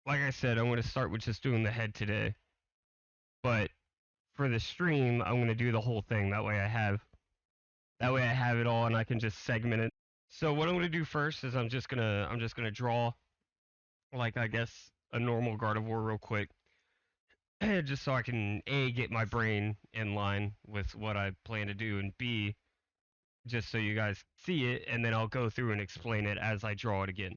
like I said, I'm going to start with just doing the head today. But for the stream, I'm going to do the whole thing. That way I have it all and I can just segment it. So what I'm going to do first is I'm just going to draw, like, I guess, a normal Gardevoir real quick. Just so I can A, get my brain in line with what I plan to do, and B, just so you guys see it, and then I'll go through and explain it as I draw it again.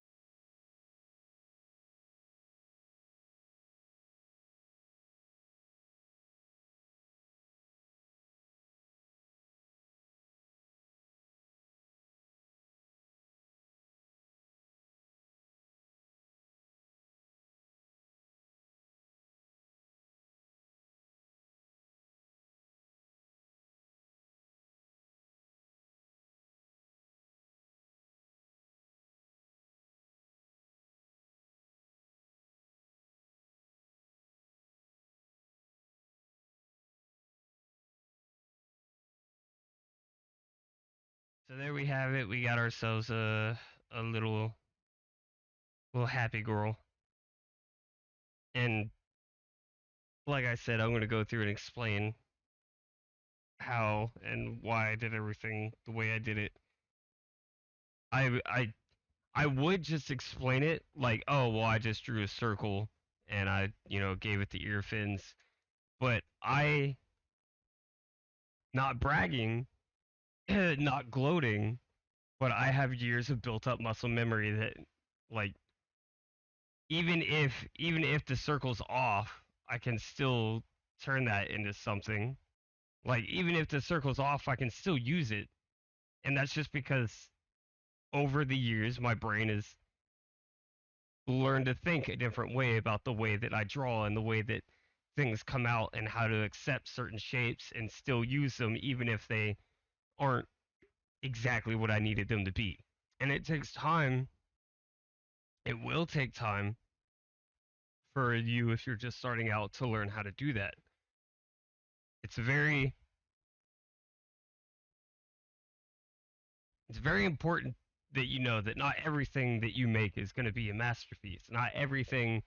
So there we have it. We got ourselves a little happy girl. And like I said, I'm going to go through and explain how and why I did everything the way I did it. I I I would just explain it like, oh, well, I just drew a circle and I gave it the ear fins. But not bragging, not gloating, but I have years of built up muscle memory that, like, even if the circle's off, I can still turn that into something. Like, even if the circle's off, I can still use it. And that's just because over the years my brain has learned to think a different way about the way that I draw and the way that things come out and how to accept certain shapes and still use them even if they aren't exactly what I needed them to be. And it takes time. It will take time for you if you're just starting out to learn how to do that. It's very it's very important that you know that not everything that you make is going to be a masterpiece. Not everything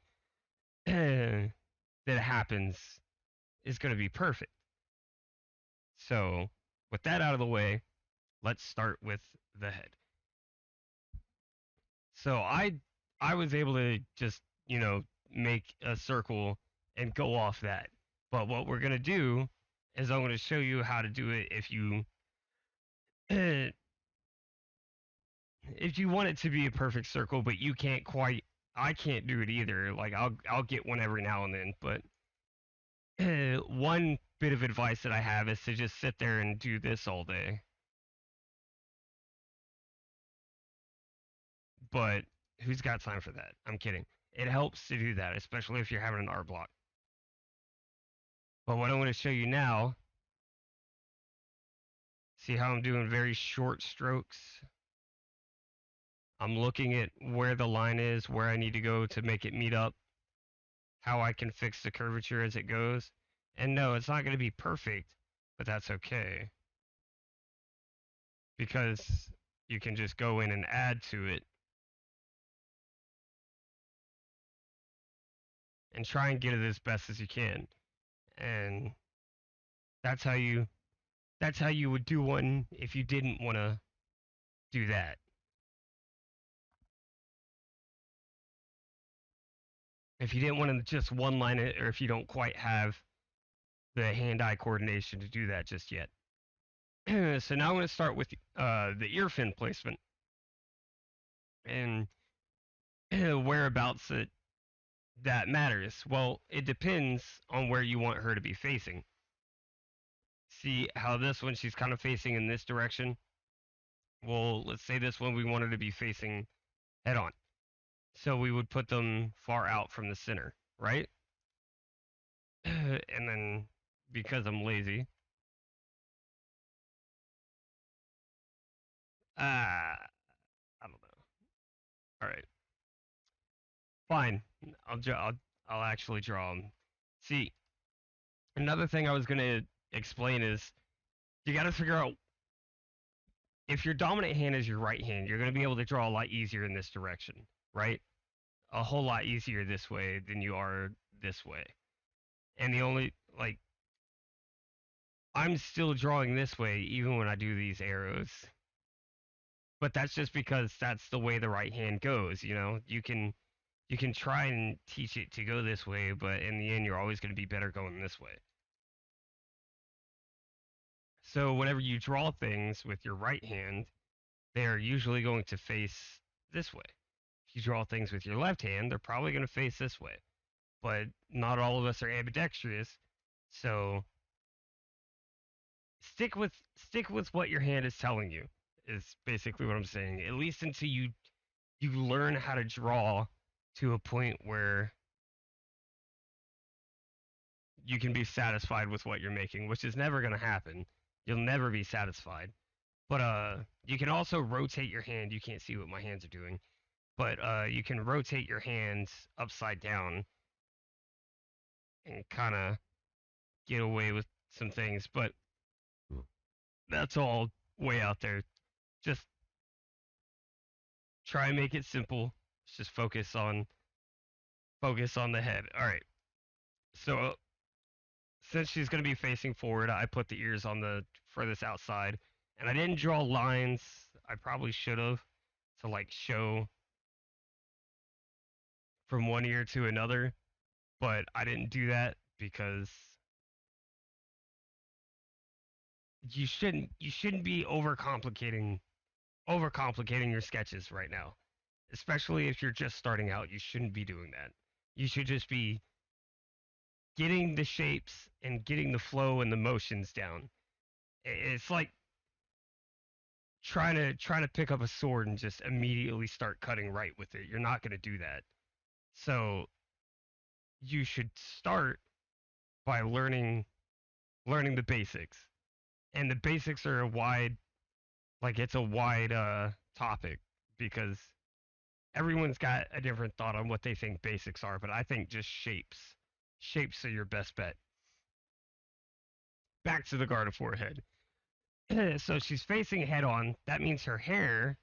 that happens is going to be perfect. So, with that out of the way, let's start with the head. So I was able to just, make a circle and go off that. But what we're going to do is I'm going to show you how to do it if you want it to be a perfect circle, but you can't quite. I can't do it either. Like, I'll get one every now and then, but one bit of advice that I have is to just sit there and do this all day. But who's got time for that? I'm kidding. It helps to do that, especially if you're having an art block. But what I'm going to show you now, see how I'm doing very short strokes? I'm looking at where the line is, where I need to go to make it meet up, how I can fix the curvature as it goes. And no, it's not going to be perfect, but that's okay. Because you can just go in and add to it and try and get it as best as you can. And that's how you that's how you would do one if you didn't want to do that. If you didn't want to just one line it, or if you don't quite have the hand-eye coordination to do that just yet. So now I'm going to start with the ear fin placement and whereabouts that matters. Well, it depends on where you want her to be facing. See how this one, she's kind of facing in this direction? Well, let's say this one we want her to be facing head on. So we would put them far out from the center, right? And then because I'm lazy, I don't know. All right, fine. I'll actually draw them. See, another thing I was gonna explain is you got to figure out if your dominant hand is your right hand, you're gonna be able to draw a lot easier in this direction, right? a whole lot easier this way than you are this way. And the only, like, I'm still drawing this way even when I do these arrows. But that's just because that's the way the right hand goes, you know? You can try and teach it to go this way, but in the end you're always going to be better going this way. So whenever you draw things with your right hand, they're usually going to face this way. If you draw things with your left hand, they're probably going to face this way. But not all of us are ambidextrous, so stick with what your hand is telling you is basically what I'm saying. At least until you learn how to draw to a point where you can be satisfied with what you're making, which is never going to happen. You'll never be satisfied. But you can also rotate your hand. You can't see what my hands are doing, but you can rotate your hands upside down and kind of get away with some things. But that's all way out there. Just try and make it simple. Just focus on the head. All right. So since she's going to be facing forward, I put the ears on the furthest outside, and I didn't draw lines. I probably should have to like show from one ear to another, but I didn't do that because you shouldn't be overcomplicating your sketches right now. Especially if you're just starting out, you shouldn't be doing that. You should just be getting the shapes and getting the flow and the motions down. It's like trying to pick up a sword and just immediately start cutting right with it. You're not going to do that. So you should start by learning the basics. And the basics are it's a wide topic because everyone's got a different thought on what they think basics are, but I think just shapes are your best bet. Back to the Gardevoir head. So she's facing head on. That means her hair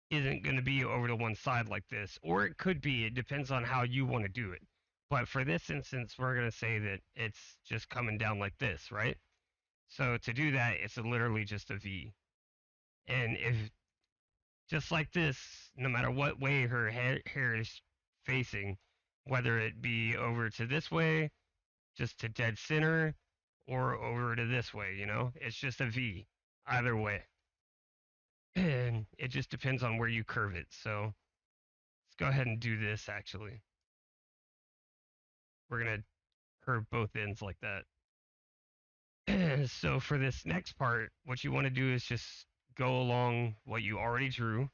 isn't going to be over to one side like this, or it could be. It depends on how you want to do it. But for this instance, we're going to say that it's just coming down like this, right? So to do that, it's literally just a V. And if just like this, no matter what way her hair is facing, whether it be over to this way, just to dead center, or over to this way, it's just a V either way. And it just depends on where you curve it. So let's go ahead and do this actually. We're going to curve both ends like that. So for this next part, what you want to do is just go along what you already drew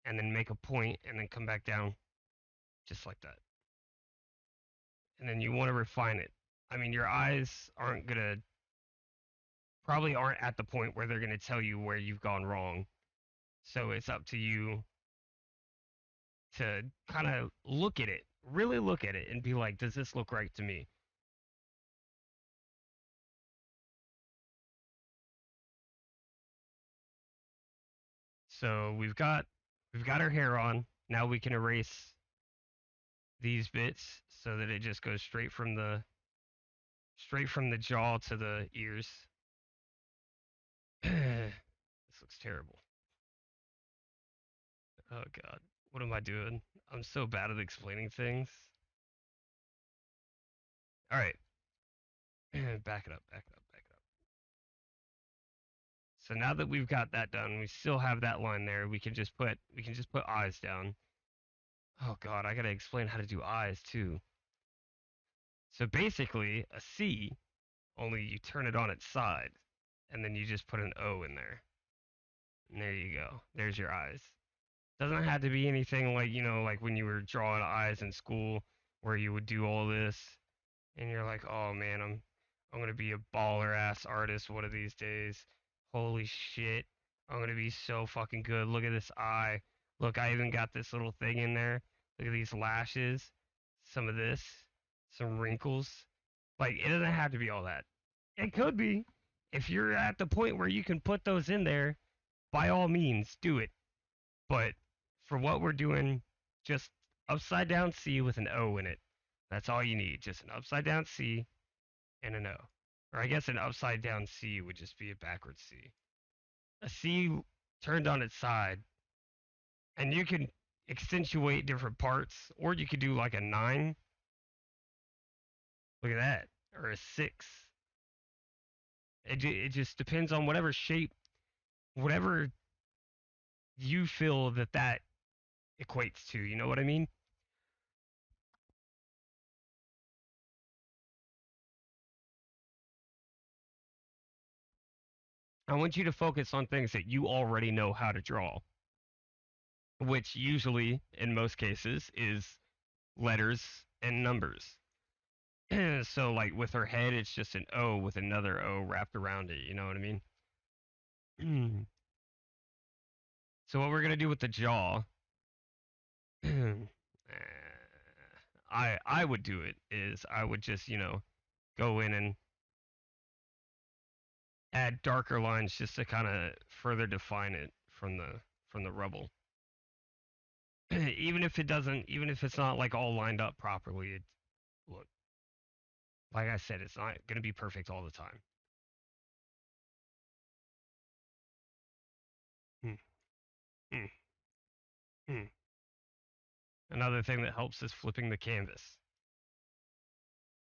and then make a point and then come back down just like that. And then you want to refine it. I mean, your eyes probably aren't at the point where they're going to tell you where you've gone wrong. So it's up to you to kind of look at it, really look at it, and be like, does this look right to me? So we've got our hair on. Now we can erase these bits so that it just goes straight from the jaw to the ears. This looks terrible. Oh god, what am I doing? I'm so bad at explaining things. All right, back it up, back it up, back it up. So now that we've got that done, we still have that line there. We can just put eyes down. Oh god, I gotta explain how to do eyes too. So basically, a C, only you turn it on its side, and then you just put an O in there. And there you go. There's your eyes. Doesn't have to be anything like, like when you were drawing eyes in school where you would do all this and you're like, "Oh man, I'm going to be a baller ass artist one of these days. Holy shit. I'm going to be so fucking good. Look at this eye. Look, I even got this little thing in there. Look at these lashes. Some of this, some wrinkles." Like it doesn't have to be all that. It could be. If you're at the point where you can put those in there, by all means, do it. But for what we're doing, just upside down C with an O in it. That's all you need. Just an upside down C and an O. Or I guess an upside down C would just be a backwards C. A C turned on its side, and you can accentuate different parts, or you could do like a 9. Look at that. Or a 6. It just depends on whatever shape, whatever you feel that equates to. You know what I mean? I want you to focus on things that you already know how to draw, which usually, in most cases, is letters and numbers. So, like with her head, it's just an O with another O wrapped around it. You know what I mean? So, what we're gonna do with the jaw, I would do it is I would just go in and add darker lines just to kind of further define it from the rubble. Even if it's not like all lined up properly, look, like I said, it's not gonna be perfect all the time. Hmm, hmm, hmm. Another thing that helps is flipping the canvas.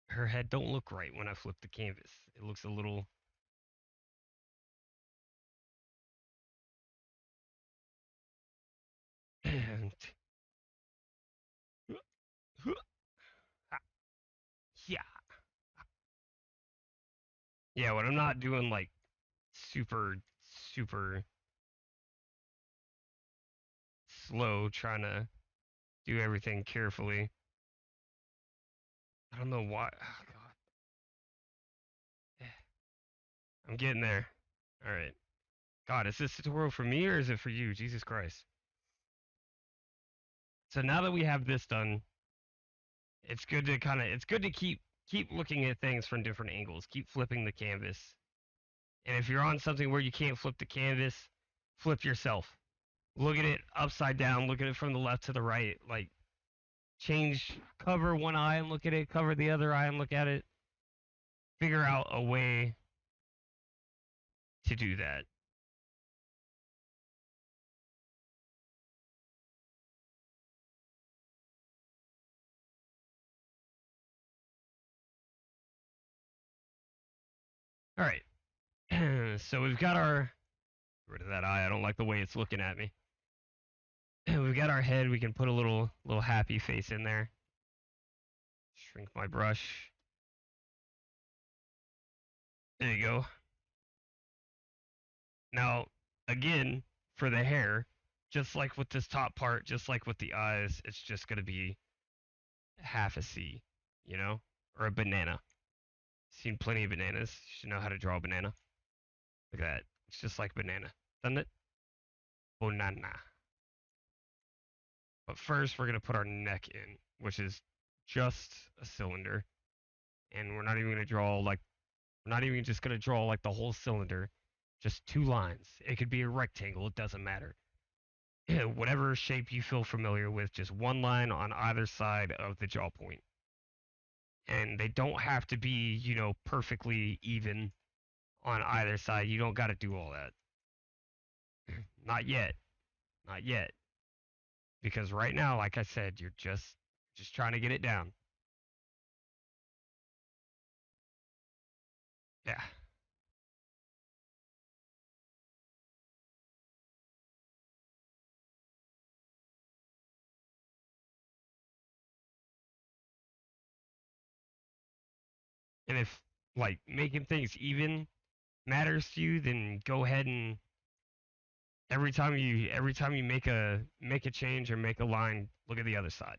Her head don't look right when I flip the canvas. It looks a little. And yeah, yeah. When I'm not doing like super super slow, trying to do everything carefully. I don't know why. Oh, God, I'm getting there. All right. God, is this tutorial for me or is it for you? Jesus Christ. So now that we have this done, it's good to keep looking at things from different angles. Keep flipping the canvas. And if you're on something where you can't flip the canvas, flip yourself. Look at it upside down, look at it from the left to the right, like cover one eye and look at it, cover the other eye and look at it. Figure out a way to do that. All right. So we've got our get rid of that eye. I don't like the way it's looking at me. We've got our head. We can put a little happy face in there. Shrink my brush. There you go. Now, again, for the hair, just like with this top part, just like with the eyes, it's just going to be half a C, you know? Or a banana. Seen plenty of bananas. You should know how to draw a banana. Look at that. It's just like banana, doesn't it? Banana. But first, we're going to put our neck in, which is just a cylinder. And we're not even just going to draw like the whole cylinder, just 2 lines. It could be a rectangle, it doesn't matter. Whatever shape you feel familiar with, just 1 line on either side of the jaw point. And they don't have to be, perfectly even on either side. You don't got to do all that. Not yet. Not yet. Because right now, like I said, you're just trying to get it down. Yeah. And if like making things even matters to you, then go ahead and every time you make a change or make a line, look at the other side,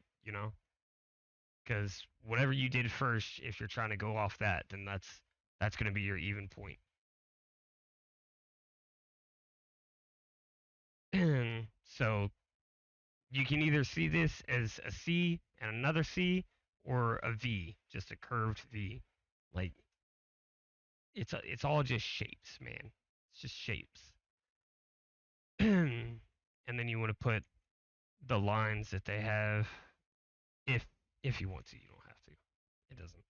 because whatever you did first, if you're trying to go off that, then that's going to be your even point. So you can either see this as a C and another C, or a V, just a curved V. Like it's all just shapes, man. It's just shapes. And then you want to put the lines that they have. If you want to, you don't have to. It doesn't